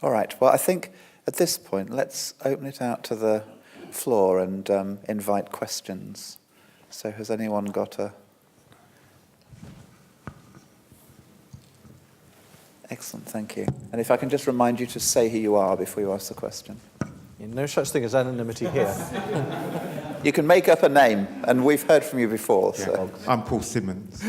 All right, well, I think at this point, let's open it out to the floor and invite questions. So has anyone got a... Excellent, thank you. And if I can just remind you to say who you are before you ask the question. No such thing as anonymity here. You can make up a name, and we've heard from you before. Yeah, So. I'm Paul Simmons.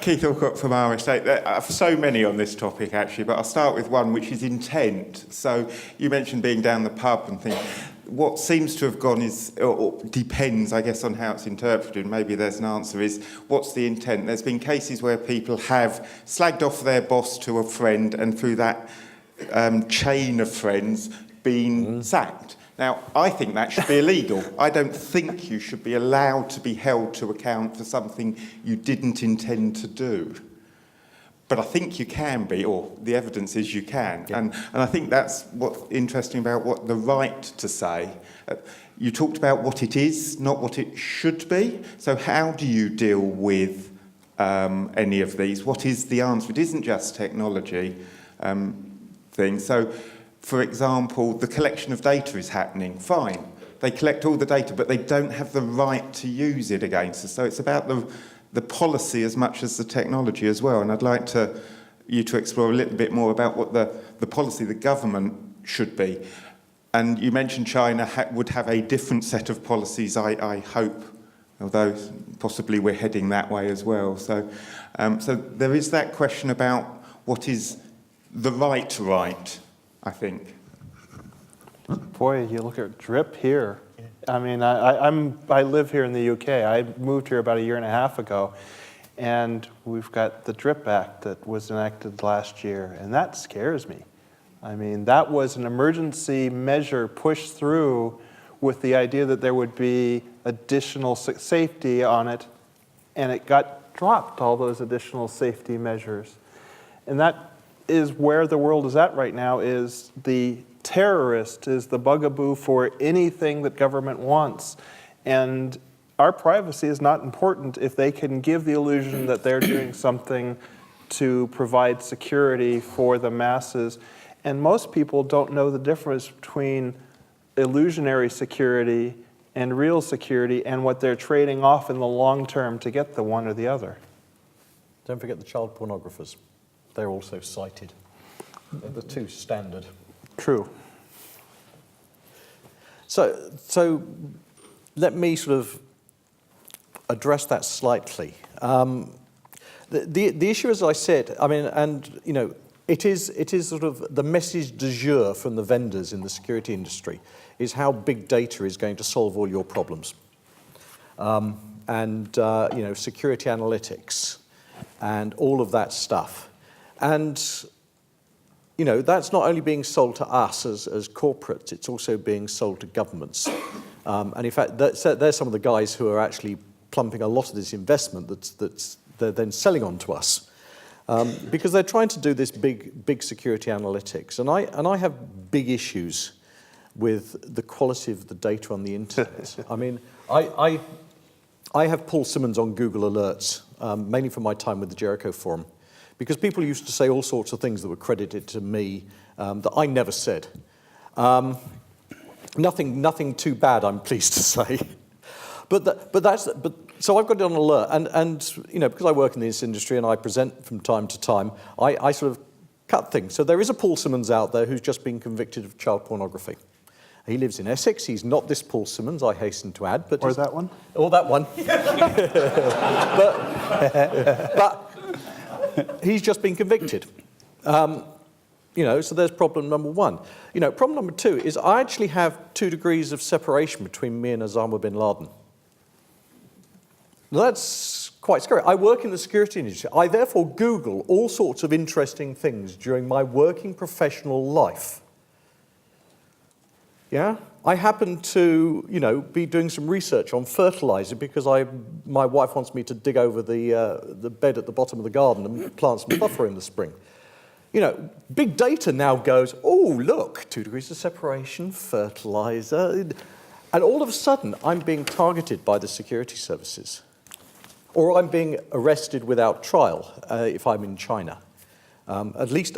Keith Alcott from our estate. There are so many on this topic, actually, but I'll start with one, which is intent. So you mentioned being down the pub and things. What seems to have gone is, or depends, I guess, on how it's interpreted. Maybe there's an answer, is what's the intent? There's been cases where people have slagged off their boss to a friend and through that chain of friends been sacked. Now, I think that should be illegal. I don't think you should be allowed to be held to account for something you didn't intend to do. But I think you can be, or the evidence is you can. Yeah. And I think that's what's interesting about what the right to say. You talked about what it is, not what it should be. So how do you deal with any of these? What is the answer? It isn't just technology thing. So, for example, the collection of data is happening. Fine. They collect all the data, but they don't have the right to use it against us. So it's about the policy as much as the technology as well. And I'd like you to explore a little bit more about what the policy, the government should be. And you mentioned China would have a different set of policies, I hope, although possibly we're heading that way as well. So there is that question about what is the right, I think. Boy, you look at DRIP here. I mean, I live here in the UK. I moved here about 1.5 years ago, and we've got the DRIP Act that was enacted last year, and that scares me. I mean, that was an emergency measure pushed through with the idea that there would be additional safety on it, and it got dropped, all those additional safety measures. And that is where the world is at right now, is the terrorist is the bugaboo for anything that government wants. And our privacy is not important if they can give the illusion that they're doing something to provide security for the masses. And most people don't know the difference between illusionary security and real security and what they're trading off in the long term to get the one or the other. Don't forget the child pornographers. They're also cited. They're the two standard. True. So let me sort of address that slightly. The issue, as I said, I mean, and you know, it is sort of the message du jour from the vendors in the security industry is how big data is going to solve all your problems, you know, security analytics and all of that stuff. And, you know, that's not only being sold to us as corporates, it's also being sold to governments. And in fact, they're some of the guys who are actually plumping a lot of this investment that's they're then selling on to us. Because they're trying to do this big security analytics. And I have big issues with the quality of the data on the internet. I mean, I have Paul Simmons on Google Alerts, mainly from my time with the Jericho Forum. Because people used to say all sorts of things that were credited to me that I never said. Nothing too bad, I'm pleased to say. So I've got it on alert, and you know, because I work in this industry and I present from time to time, I sort of cut things. So there is a Paul Simmons out there who's just been convicted of child pornography. He lives in Essex. He's not this Paul Simmons, I hasten to add. But or that one? Or that one. but he's just been convicted. You know, so there's problem number one. You know, problem number two is I actually have 2 degrees of separation between me and Osama bin Laden. Now, that's quite scary. I work in the security industry. I therefore Google all sorts of interesting things during my working professional life. Yeah? I happen to, you know, be doing some research on fertilizer because my wife wants me to dig over the bed at the bottom of the garden and plant some buffer in the spring. You know, big data now goes, oh, look, 2 degrees of separation, fertilizer. And all of a sudden, I'm being targeted by the security services. or I'm being arrested without trial if I'm in China. At least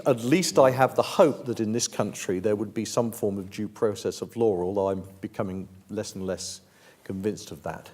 I have the hope that in this country there would be some form of due process of law, although I'm becoming less and less convinced of that.